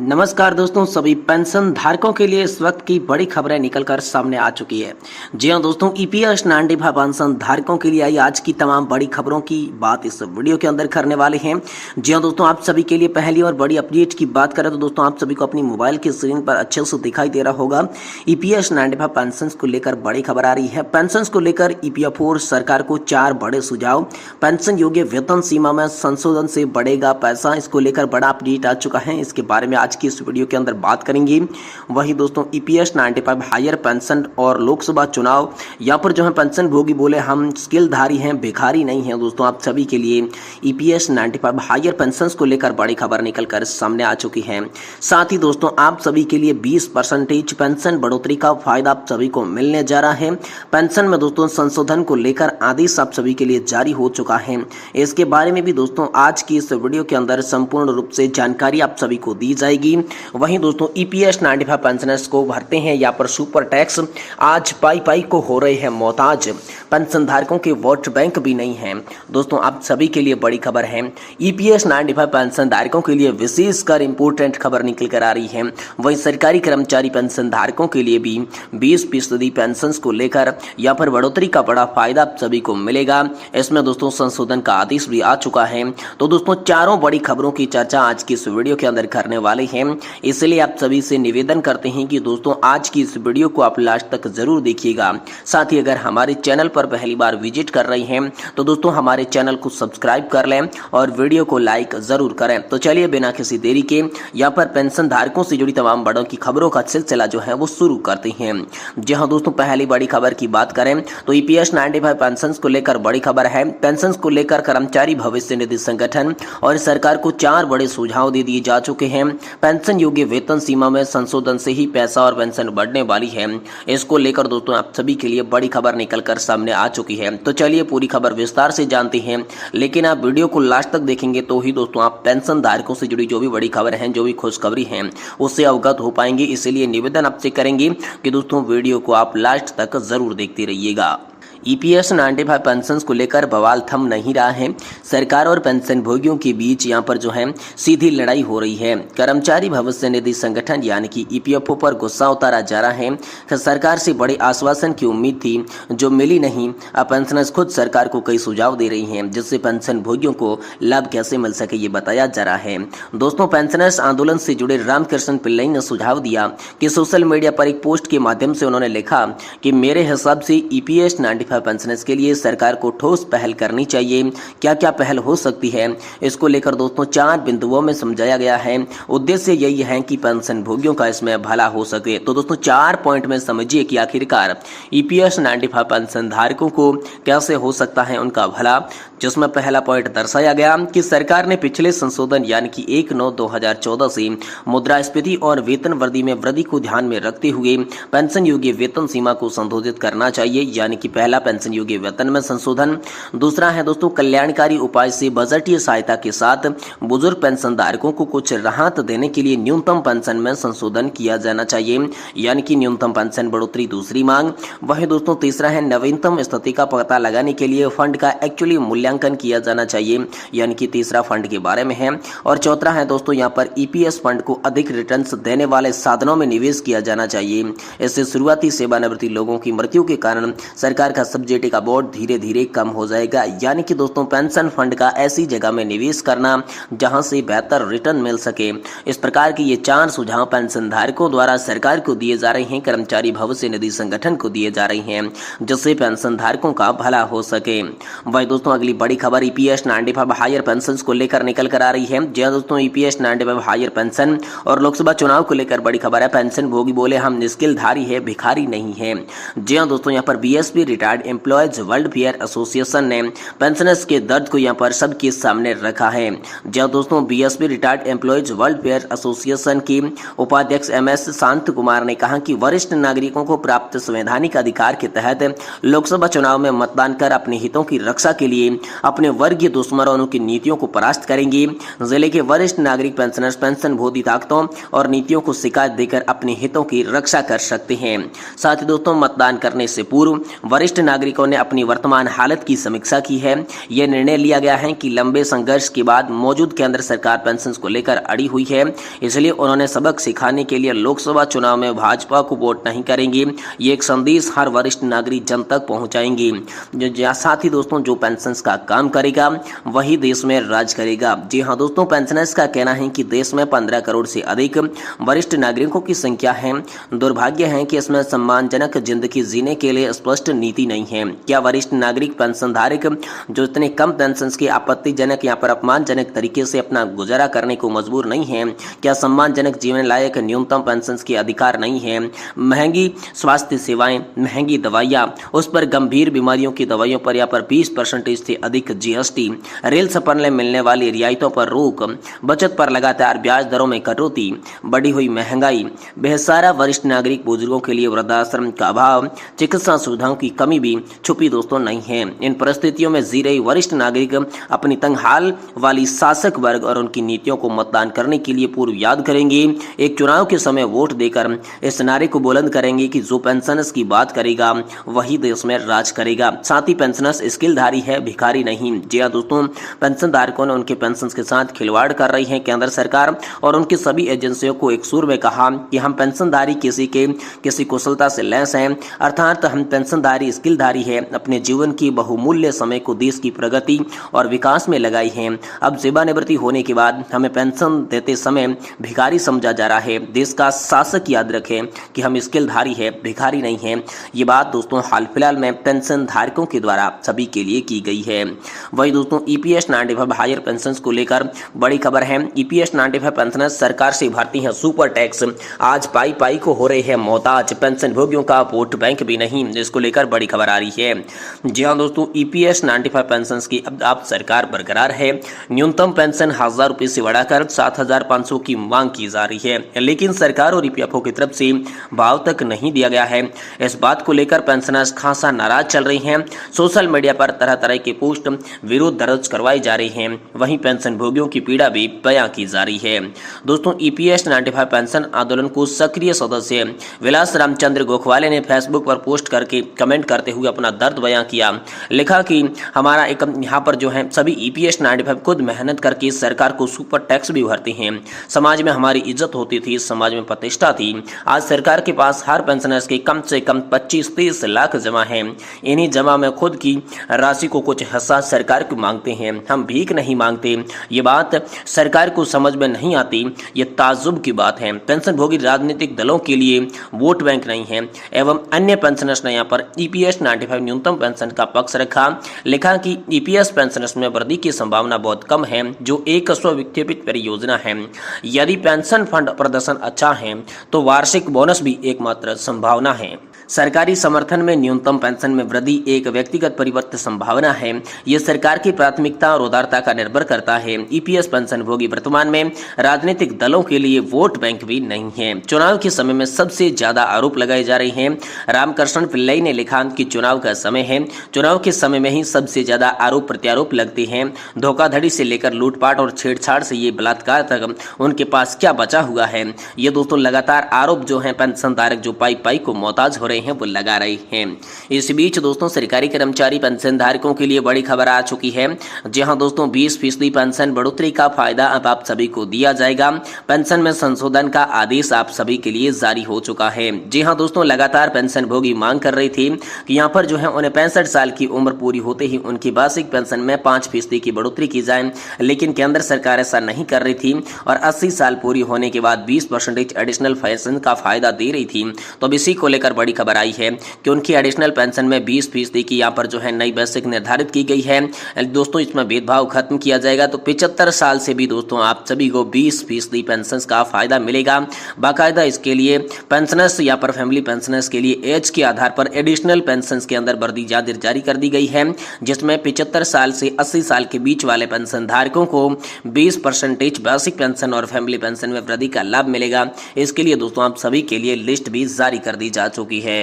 नमस्कार दोस्तों, सभी पेंशन धारकों के लिए इस वक्त की बड़ी खबरें निकलकर सामने आ चुकी है। जी हां दोस्तों, ईपीएस 95 पेंशन धारकों के लिए आई आज की तमाम बड़ी खबरों की बात इस वीडियो के अंदर करने वाले हैं। जी हां दोस्तों, आप सभी के लिए पहली और बड़ी अपडेट की बात करें तो दोस्तों आप सभी को अपनी मोबाइल की स्क्रीन पर अच्छे से दिखाई दे रहा होगा। ईपीएस 95 पेंशन को लेकर बड़ी खबर आ रही है। पेंशन को लेकर ईपीएफओ सरकार को 4 बड़े सुझाव। पेंशन योग्य वेतन सीमा में संशोधन से बढ़ेगा पैसा, इसको लेकर बड़ा अपडेट आ चुका है। इसके बारे में आज की इस वीडियो के अंदर बात करेंगे। वहीं दोस्तों ईपीएस 95 हायर पेंशन और लोकसभा चुनाव, यहाँ पर जो है पेंशन भोगी बोले हम स्किलधारी हैं, भिखारी नहीं हैं। दोस्तों आप सभी के लिए ईपीएस 95 हायर पेंशन को लेकर बड़ी खबर निकलकर सामने आ चुकी है। साथ ही दोस्तों आप सभी के लिए 20% पेंशन बढ़ोतरी का फायदा आप सभी को मिलने जा रहा है। पेंशन में दोस्तों संशोधन को लेकर आदेश आप सभी के लिए जारी हो चुका है। इसके बारे में भी दोस्तों आज की इस वीडियो के अंदर संपूर्ण रूप से जानकारी आप सभी को दी जाएगी। वहीं दोस्तों ईपीएस 95 पेंशनर्स को भरते हैं यहाँ पर सुपर टैक्स, आज पाई को हो रहे हैं मोहताज। पेंशन धारकों के वोट बैंक भी नहीं है। दोस्तों आप सभी के लिए बड़ी खबर है। ईपीएस 95 पेंशन धारकों के लिए विशेषकर इंपोर्टेंट खबर निकल कर आ रही है। वहीं सरकारी कर्मचारी पेंशन धारकों के लिए भी 20% पेंशन को लेकर यहाँ पर बढ़ोतरी का बड़ा फायदा आप सभी को मिलेगा। इसमें दोस्तों संशोधन का आदेश भी आ चुका है। तो दोस्तों चारों बड़ी खबरों की चर्चा आज की इस वीडियो के अंदर करने वाले हैं। इसलिए आप सभी से निवेदन करते हैं कि दोस्तों आज की इस वीडियो को आप लास्ट तक जरूर देखिएगा। साथ ही अगर हमारे चैनल पर पहली बार विजिट कर रहे हैं तो दोस्तों हमारे चैनल को सब्सक्राइब कर लें और वीडियो को लाइक जरूर करें। तो चलिए बिना किसी देरी के यहाँ पर पेंशन धारकों से जुड़ी तमाम बड़ों की खबरों का सिलसिला जो है वो शुरू करते हैं। जी हाँ दोस्तों, पहली बड़ी खबर की बात करें तो ईपीएस 95 पेंशन को लेकर बड़ी खबर है। पेंशन को लेकर कर्मचारी भविष्य निधि संगठन और सरकार को 4 बड़े सुझाव दे दिए जा चुके हैं। पेंशन योग्य वेतन सीमा में संशोधन से ही पैसा और पेंशन बढ़ने वाली है। इसको लेकर दोस्तों आप सभी के लिए बड़ी खबर निकलकर सामने आ चुकी है। तो चलिए पूरी खबर विस्तार से जानते हैं, लेकिन आप वीडियो को लास्ट तक देखेंगे तो ही दोस्तों आप पेंशन धारकों से जुड़ी जो भी बड़ी खबर है, जो भी खुशखबरी है, उससे अवगत हो पाएंगे। इसलिए निवेदन आपसे करेंगे कि दोस्तों वीडियो को आप लास्ट तक जरूर देखते रहिएगा। ईपीएस 95 पेंशन को लेकर बवाल थम नहीं रहा है। सरकार और पेंशन भोगियों के बीच यहां पर जो है सीधी लड़ाई हो रही है। कर्मचारी भविष्य निधि संगठन यानी कि ईपीएफओ पर गुस्सा उतारा जा रहा है। सरकार से बड़े आश्वासन की उम्मीद थी जो मिली नहीं। अब पेंशनर्स खुद सरकार को कई सुझाव दे रही हैं जिससे पेंशन भोगियों को लाभ कैसे मिल सके ये बताया जा रहा है। दोस्तों पेंशनर्स आंदोलन से जुड़े रामकृष्ण पिल्लई ने सुझाव दिया कि सोशल मीडिया पर एक पोस्ट के माध्यम से उन्होंने लिखा कि मेरे हिसाब से ईपीएस 95 पेंशनर्स के लिए सरकार को ठोस पहल करनी चाहिए। क्या क्या पहल हो सकती है, इसको लेकर दोस्तों 4 बिंदुओं में समझाया गया है। उद्देश्य यही है कि पेंशन भोगियों का इसमें भला हो सके। तो दोस्तों 4 पॉइंट में समझिए कि आखिरकार ईपीएस 95 पेंशन धारकों को कैसे हो सकता है उनका भला। जिसमें पहला पॉइंट दर्शाया गया कि सरकार ने पिछले संशोधन यानी कि 1/9/2014 से मुद्रास्फीति और वेतन वृद्धि में वृद्धि को ध्यान में रखते हुए पेंशन योग्य वेतन सीमा को संशोधित करना चाहिए, यानी कि पहला पेंशन योग्य वेतन में संशोधन। दूसरा है दोस्तों कल्याणकारी उपाय से बजटीय सहायता के साथ बुजुर्ग पेंशन धारकों को कुछ राहत देने के लिए न्यूनतम पेंशन में संशोधन किया जाना चाहिए, यानी कि न्यूनतम पेंशन बढ़ोतरी दूसरी मांग। वही दोस्तों तीसरा है नवीनतम स्थिति का पता लगाने के लिए फंड का एक्चुअली मूल्यांकन किया जाना चाहिए, यानी कि तीसरा फंड के बारे में है। और चौथा है दोस्तों यहाँ पर ईपीएस फंड को अधिक रिटर्न्स देने वाले साधनों में निवेश किया जाना चाहिए। इससे शुरुआती सेवानिवृत्ति लोगों की मृत्यु के कारण सरकार का सब्सिडी का बोर्ड धीरे धीरे कम हो जाएगा, यानी कि दोस्तों पेंशन फंड का ऐसी जगह में निवेश करना जहां से बेहतर रिटर्न मिल सके। इस प्रकार के ये 4 सुझाव पेंशन धारकों द्वारा सरकार को दिए जा रहे हैं, कर्मचारी भविष्य निधि संगठन को दिए जा रहे हैं, जिससे पेंशन धारकों का भला हो सके। वही दोस्तों अगली बड़ी खबर ईपीएस 95 हायर पेंशन को लेकर निकल कर आ रही है। जी हां दोस्तों, ईपीएस 95 हायर पेंशन और लोकसभा चुनाव को लेकर बड़ी खबर है। पेंशन भोगी बोले हम निस्किलधारी है, भिखारी नहीं है। जी हां दोस्तों, यहाँ पर BSP retired employees welfare association ने पेंशनर्स के दर्द को यहाँ पर सबके सामने रखा है। जी हां दोस्तों, BSP retired employees welfare association की उपाध्यक्ष एमएस शांत कुमार ने कहा कि वरिष्ठ नागरिकों को प्राप्त संवैधानिक अधिकार के तहत लोकसभा चुनाव में मतदान कर अपने हितों की रक्षा के लिए अपने वर्गीय दुश्मनों की नीतियों को परास्त करेंगे। जिले के वरिष्ठ नागरिक पेंशनर्स पेंशन भोगी ताकतों और नीतियों को शिकायत देकर अपने हितों की रक्षा कर सकते हैं। साथ ही दोस्तों मतदान करने से पूर्व वरिष्ठ नागरिकों ने अपनी वर्तमान हालत की समीक्षा की है। यह निर्णय लिया गया है कि लंबे संघर्ष के बाद मौजूद केंद्र सरकार पेंशन को लेकर अड़ी हुई है, इसलिए उन्होंने सबक सिखाने के लिए लोकसभा चुनाव में भाजपा को वोट नहीं करेंगे। ये एक संदेश हर वरिष्ठ नागरिक जन तक पहुंचाएंगे। साथ ही दोस्तों, जो पेंशन का काम करेगा वही देश में राज करेगा। जी हाँ दोस्तों, पेंशनर्स का कहना है कि देश में 15 करोड़ से अधिक वरिष्ठ नागरिकों की संख्या है। दुर्भाग्य है कि इसमें सम्मानजनक जिंदगी जीने के लिए स्पष्ट नीति नहीं है। क्या वरिष्ठ नागरिक पेंशन धारक जो इतने कम पेंशन के आपत्तिजनक या पर अपमानजनक तरीके से अपना गुजारा करने को मजबूर नहीं है? क्या सम्मानजनक जीवन लायक न्यूनतम पेंशन के अधिकार नहीं है? महंगी स्वास्थ्य सेवाएं, महंगी दवाइयां, उस पर गंभीर बीमारियों की दवाइयों पर या पर 20% से अधिक जीएसटी, रेल सफर में मिलने वाली रियायतों पर रोक, बचत पर लगातार ब्याज दरों में कटौती, बढ़ी हुई महंगाई, बेसहारा वरिष्ठ नागरिक बुजुर्गों के लिए वृद्धाश्रम का अभाव, चिकित्सा सुविधाओं की कमी भी छुपी दोस्तों नहीं है। इन परिस्थितियों में जी रही वरिष्ठ नागरिक अपनी तंग हाल वाली शासक वर्ग और उनकी नीतियों को मतदान करने के लिए पूर्व याद करेंगे। एक चुनाव के समय वोट देकर इस नारे को बुलंद करेंगे कि जो पेंशनर्स की बात करेगा वही देश में राज करेगा। साथ ही पेंशनर्स स्किलधारी है, भिखारी नहीं। जी हाँ दोस्तों, पेंशन धारकों ने उनके पेंशन के साथ खिलवाड़ कर रही है केंद्र सरकार और उनकी सभी एजेंसियों को एक सुर में कहा कि हम पेंशनधारी किसी कुशलता से लैस हैं, अर्थात हम पेंशनधारी स्किलधारी है, अपने जीवन की बहुमूल्य समय को देश की प्रगति और विकास में लगाई है। अब सेवानिवृत्ति होने के बाद हमें पेंशन देते समय भिखारी समझा जा रहा है। देश का शासक याद रखे कि हम स्किलधारी है, भिखारी नहीं है। ये बात दोस्तों हाल फिलहाल में पेंशन धारकों के द्वारा सभी के लिए की गई है। वही दोस्तों, ईपीएस 95 हायर पेंशन को लेकर बड़ी खबर है। ईपीएस 95 पेंशनर सरकार से भरती है सुपर टैक्स, आज पाई पाई को हो रही है मोहताज, पेंशन भोगियों का वोट बैंक भी नहीं। इसको लेकर बड़ी खबर आ रही है। जी हाँ दोस्तों, ईपीएस 95 पेंशन की अब आप सरकार बरकरार है। न्यूनतम पेंशन 1000 रुपए से बढ़ाकर 7500 की मांग की जा रही है, लेकिन सरकार और ईपीएफओ की तरफ से भाव तक नहीं दिया गया है। इस बात को लेकर पेंशनर्स खासा नाराज चल रही हैं। सोशल मीडिया पर तरह तरह के पोस्ट विरोध दर्ज करवाई जा रही हैं। वहीं पेंशन भोगियों की पीड़ा भी बयां की जा रही है। दोस्तों, ईपीएस 95 पेंशन आंदोलन को सक्रिय सदस्य विलास रामचंद्र गोखवाले ने फेसबुक पर पोस्ट करके कमेंट करते हुए अपना दर्द बयां किया। लिखा कि हमारा एक यहाँ पर जो है सभी ईपीएस 95 खुद मेहनत करके सरकार को सुपर टैक्स भी भरते हैं। समाज में हमारी इज्जत होती थी, समाज में प्रतिष्ठा थी। आज सरकार के पास हर पेंशनर्स के कम से कम 25-30 लाख जमा है। इन्हीं जमा में खुद की राशि को कुछ हिस्सा सरकार को मांगते हैं। हम भीख नहीं मांगते। ये बात सरकार को समझ में नहीं आती। ये ताज्जुब की बात है। पेंशन भोगी राजनीतिक दलों के लिए वोट बैंक नहीं है। एवं अन्य पेंशनर्स ने यहाँ पर ईपीएस 95 न्यूनतम पेंशन का पक्ष रखा। लिखा कि ईपीएस पेंशनर्स में वृद्धि की संभावना बहुत कम है, जो एक स्व-विक्षेपित परियोजना है। यदि पेंशन फंड प्रदर्शन अच्छा है तो वार्षिक बोनस भी एकमात्र संभावना है। सरकारी समर्थन में न्यूनतम पेंशन में वृद्धि एक व्यक्तिगत परिवर्तन संभावना है। यह सरकार की प्राथमिकता और उदारता का निर्भर करता है। ईपीएस पेंशन भोगी वर्तमान में राजनीतिक दलों के लिए वोट बैंक भी नहीं है। चुनाव के समय में सबसे ज्यादा आरोप लगाए जा रहे हैं। रामकृष्ण पिल्लई ने लिखा कि चुनाव का समय है, चुनाव के समय में ही सबसे ज्यादा आरोप प्रत्यारोप लगते हैं। धोखाधड़ी से लेकर लूटपाट और छेड़छाड़ से ये बलात्कार तक उनके पास क्या बचा हुआ है। ये दोस्तों लगातार आरोप जो है पेंशन धारक जो पाई पाई को मोहताज हो रहे हैं वो लगा रही हैं। इस बीच दोस्तों, सरकारी कर्मचारी पेंशन धारकों के लिए बड़ी खबर आ चुकी है। जी हां दोस्तों, 20% पेंशन बढ़ोतरी का फायदा अब आप सभी को दिया जाएगा। पेंशन में संशोधन का आदेश आप सभी के लिए जारी हो चुका है। जी हां दोस्तों, लगातार पेंशन भोगी मांग कर रही थी कि यहाँ पर जो है उन्हें 65 साल की उम्र पूरी होते ही उनकी वार्षिक पेंशन में 5% की बढ़ोतरी की जाए, लेकिन केंद्र सरकार ऐसा नहीं कर रही थी और 80 साल पूरी होने के बाद 20% एडिशनल पेंशन का फायदा दे रही थी। तो अब इसी को लेकर बड़ी खबर आई है कि उनकी एडिशनल पेंशन में 20% की यहाँ पर जो है नई बेसिक निर्धारित की गई है। दोस्तों, इसमें भेदभाव खत्म किया जाएगा। तो 75 साल से भी दोस्तों आप सभी को 20% पेंशन का फायदा मिलेगा। बाकायदा इसके लिए पेंशनर्स या पर फैमिली पेंशनर्स के लिए एज के आधार पर एडिशनल पेंशन के अंदर वर्दी जारी कर दी गई है, जिसमें 75 साल से 80 साल के बीच वाले पेंशन धारकों को 20% बेसिक पेंशन और फैमिली पेंशन में वृद्धि का लाभ मिलेगा। इसके लिए दोस्तों आप सभी के लिए लिस्ट भी जारी कर दी जा चुकी है।